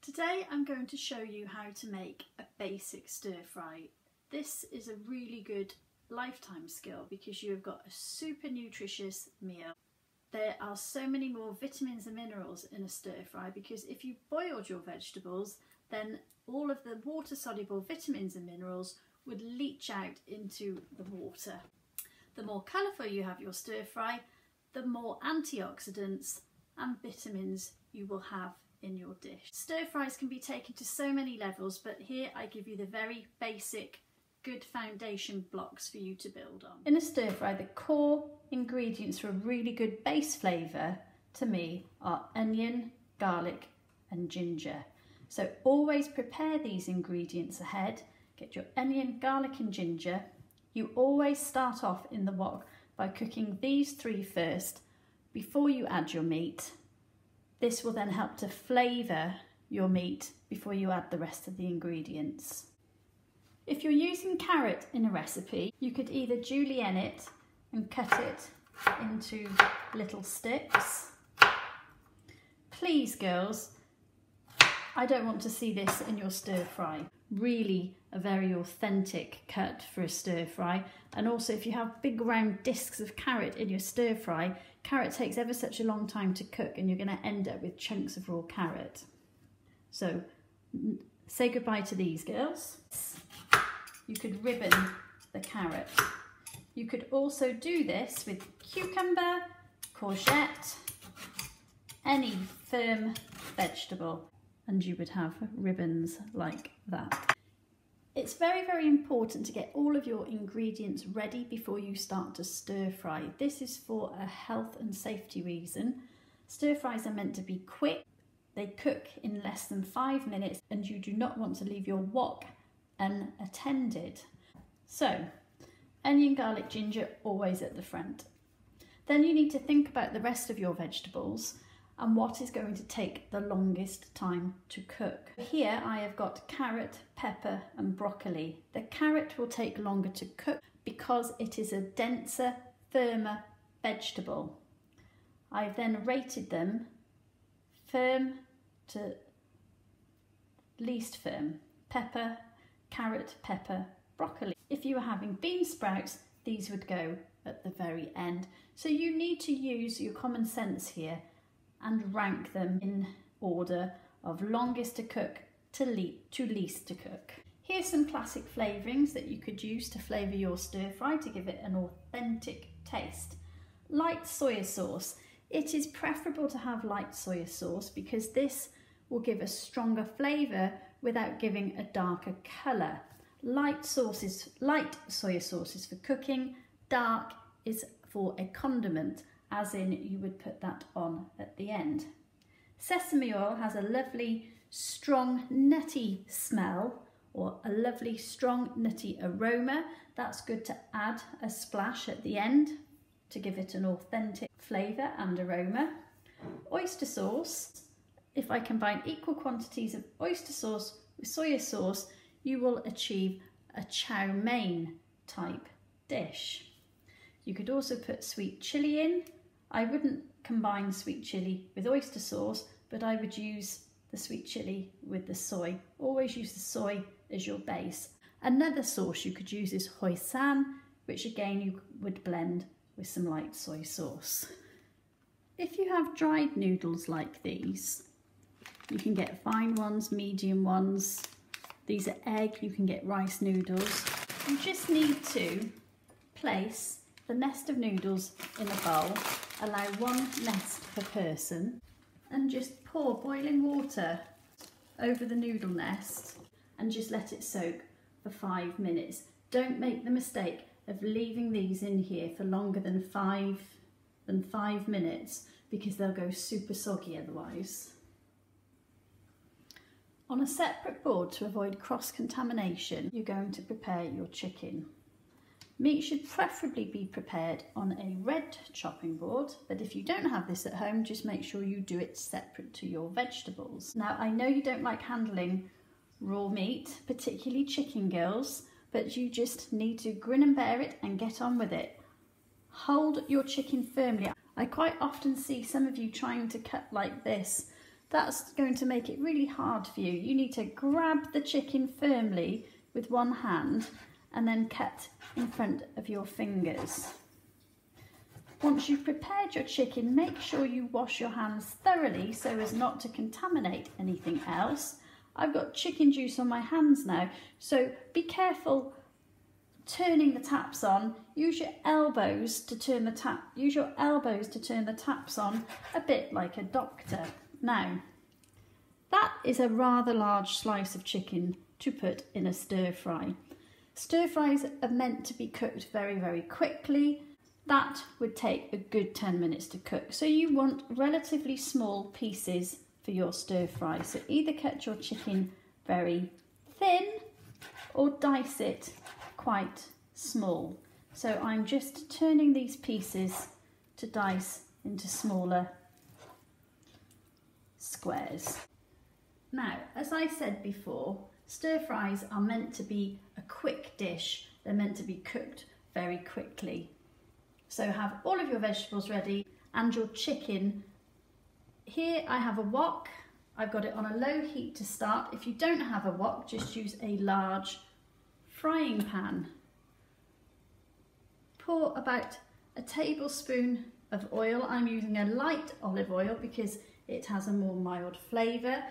Today I'm going to show you how to make a basic stir fry. This is a really good lifetime skill because you have got a super nutritious meal. There are so many more vitamins and minerals in a stir fry because if you boiled your vegetables, then all of the water soluble vitamins and minerals would leach out into the water. The more colourful you have your stir fry, the more antioxidants and vitamins you will have in your dish. Stir fries can be taken to so many levels, but here I give you the very basic good foundation blocks for you to build on. In a stir fry, the core ingredients for a really good base flavour to me are onion, garlic and ginger. So always prepare these ingredients ahead. Get your onion, garlic and ginger. You always start off in the wok by cooking these three first before you add your meat. This will then help to flavour your meat before you add the rest of the ingredients. If you're using carrot in a recipe, you could either julienne it and cut it into little sticks. Please girls, I don't want to see this in your stir fry. Really a very authentic cut for a stir fry. And also if you have big round discs of carrot in your stir fry, carrot takes ever such a long time to cook and you're going to end up with chunks of raw carrot. So say goodbye to these girls. You could ribbon the carrot. You could also do this with cucumber, courgette, any firm vegetable, and you would have ribbons like that. It's very, very important to get all of your ingredients ready before you start to stir fry. This is for a health and safety reason. Stir fries are meant to be quick. They cook in less than 5 minutes and you do not want to leave your wok unattended. So, onion, garlic, ginger, always at the front. Then you need to think about the rest of your vegetables and what is going to take the longest time to cook. Here I have got carrot, pepper and broccoli. The carrot will take longer to cook because it is a denser, firmer vegetable. I've then rated them firm to least firm. Pepper, carrot, pepper, broccoli. If you were having bean sprouts, these would go at the very end. So you need to use your common sense here and rank them in order of longest to cook to least to cook. Here's some classic flavourings that you could use to flavour your stir fry to give it an authentic taste. Light soya sauce. It is preferable to have light soya sauce because this will give a stronger flavour without giving a darker colour. Light soya sauce is for cooking, dark is for a condiment, as in you would put that on at the end. Sesame oil has a lovely strong nutty smell or a lovely strong nutty aroma. That's good to add a splash at the end to give it an authentic flavour and aroma. Oyster sauce. If I combine equal quantities of oyster sauce with soya sauce, you will achieve a chow mein type dish. You could also put sweet chilli in. I wouldn't combine sweet chilli with oyster sauce, but I would use the sweet chilli with the soy. Always use the soy as your base. Another sauce you could use is hoisin, which again you would blend with some light soy sauce. If you have dried noodles like these, you can get fine ones, medium ones. These are egg, you can get rice noodles. You just need to place the nest of noodles in a bowl, allow one nest per person, and just pour boiling water over the noodle nest and just let it soak for 5 minutes. Don't make the mistake of leaving these in here for longer than five minutes because they'll go super soggy otherwise. On a separate board to avoid cross-contamination, you're going to prepare your chicken. Meat should preferably be prepared on a red chopping board, but if you don't have this at home, just make sure you do it separate to your vegetables. Now, I know you don't like handling raw meat, particularly chicken girls, but you just need to grin and bear it and get on with it. Hold your chicken firmly. I quite often see some of you trying to cut like this, that's going to make it really hard for you. You need to grab the chicken firmly with one hand and then cut in front of your fingers. Once you've prepared your chicken, make sure you wash your hands thoroughly so as not to contaminate anything else. I've got chicken juice on my hands now, so be careful turning the taps on. Use your elbows to turn the taps on, a bit like a doctor. Now, that is a rather large slice of chicken to put in a stir fry. Stir fries are meant to be cooked very, very quickly. That would take a good 10 minutes to cook. So you want relatively small pieces for your stir fry. So either cut your chicken very thin or dice it quite small. So I'm just turning these pieces to dice into smaller squares. Now, as I said before, stir fries are meant to be a quick dish. They're meant to be cooked very quickly. So have all of your vegetables ready and your chicken. Here I have a wok. I've got it on a low heat to start. If you don't have a wok, just use a large frying pan. Pour about a tablespoon of oil. I'm using a light olive oil because it has a more mild flavour.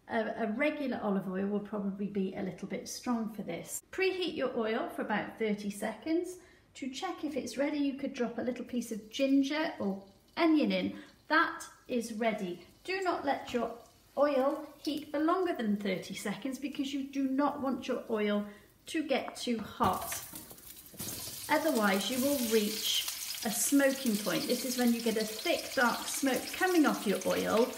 A regular olive oil will probably be a little bit strong for this. Preheat your oil for about 30 seconds. To check if it's ready, you could drop a little piece of ginger or onion in. That is ready. Do not let your oil heat for longer than 30 seconds because you do not want your oil to get too hot. Otherwise, you will reach a smoking point. This is when you get a thick, dark smoke coming off your oil,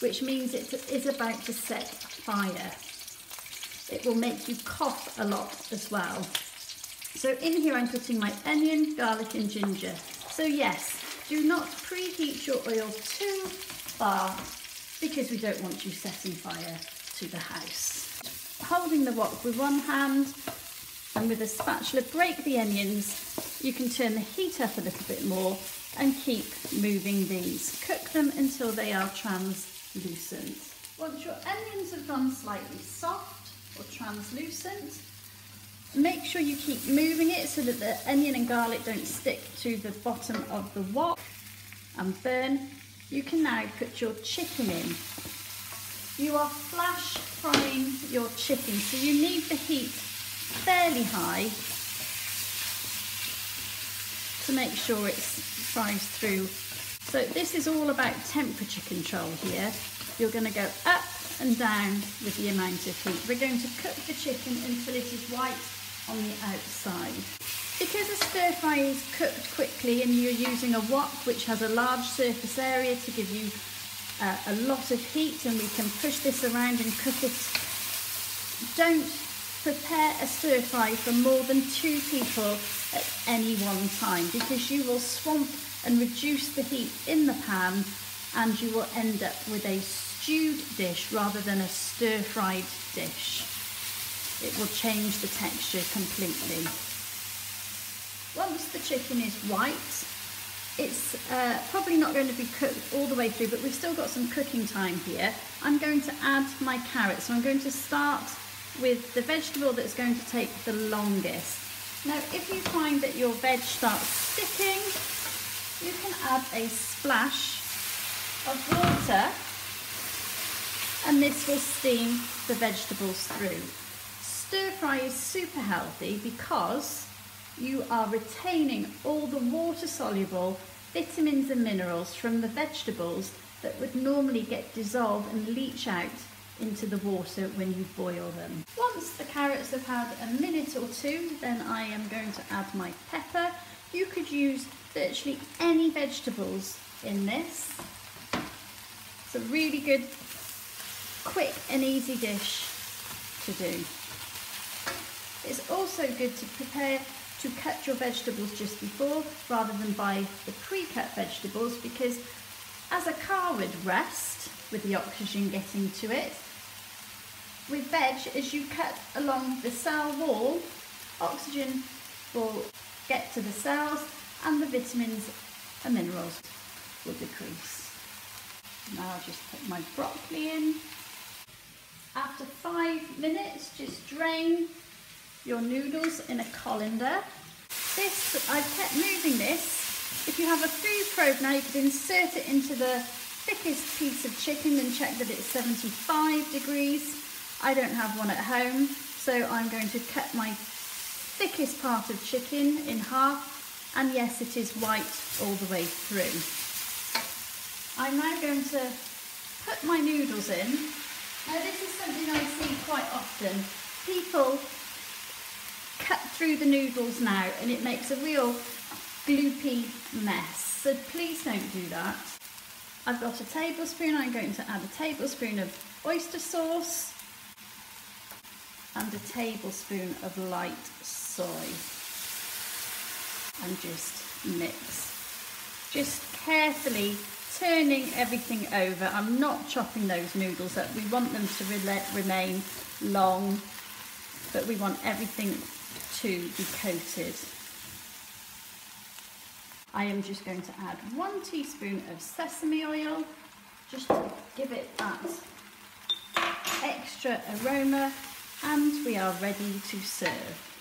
which means it is about to set fire. It will make you cough a lot as well. So in here I'm putting my onion, garlic and ginger. So yes, do not preheat your oil too far because we don't want you setting fire to the house. Holding the wok with one hand and with a spatula break the onions. You can turn the heat up a little bit more and keep moving these. Cook them until they are translucent. Once your onions have gone slightly soft or translucent, make sure you keep moving it so that the onion and garlic don't stick to the bottom of the wok and burn. You can now put your chicken in. You are flash frying your chicken, so you need the heat fairly high to make sure it fries through. So this is all about temperature control here. You're going to go up and down with the amount of heat. We're going to cook the chicken until it is white on the outside. Because a stir fry is cooked quickly and you're using a wok which has a large surface area to give you a lot of heat, and we can push this around and cook it, don't prepare a stir fry for more than 2 people at any one time because you will swamp and reduce the heat in the pan and you will end up with a stewed dish rather than a stir-fried dish. It will change the texture completely. Once the chicken is white, it's probably not going to be cooked all the way through, but we've still got some cooking time here. I'm going to add my carrots. So I'm going to start with the vegetable that's going to take the longest. Now, if you find that your veg starts sticking, you can add a splash of water and this will steam the vegetables through. Stir fry is super healthy because you are retaining all the water-soluble vitamins and minerals from the vegetables that would normally get dissolved and leach out into the water when you boil them. Once the carrots have had a minute or two, then I am going to add my pepper. You could use virtually any vegetables in this. It's a really good, quick and easy dish to do. It's also good to prepare to cut your vegetables just before rather than buy the pre-cut vegetables, because as a car would rust with the oxygen getting to it, with veg, as you cut along the cell wall, oxygen will get to the cells and the vitamins and minerals will decrease. Now I'll just put my broccoli in. After 5 minutes, just drain your noodles in a colander. This, I've kept moving this. If you have a food probe now, you could insert it into the thickest piece of chicken and check that it's 75 degrees. I don't have one at home, so I'm going to cut my thickest part of chicken in half, and yes, it is white all the way through. I'm now going to put my noodles in. Now this is something I see quite often. People cut through the noodles now and it makes a real gloopy mess, so please don't do that. I've got a tablespoon. I'm going to add a tablespoon of oyster sauce and a tablespoon of light soy and just mix. Just carefully turning everything over. I'm not chopping those noodles up. We want them to remain long, but we want everything to be coated. I am just going to add 1 teaspoon of sesame oil, just to give it that extra aroma, and we are ready to serve.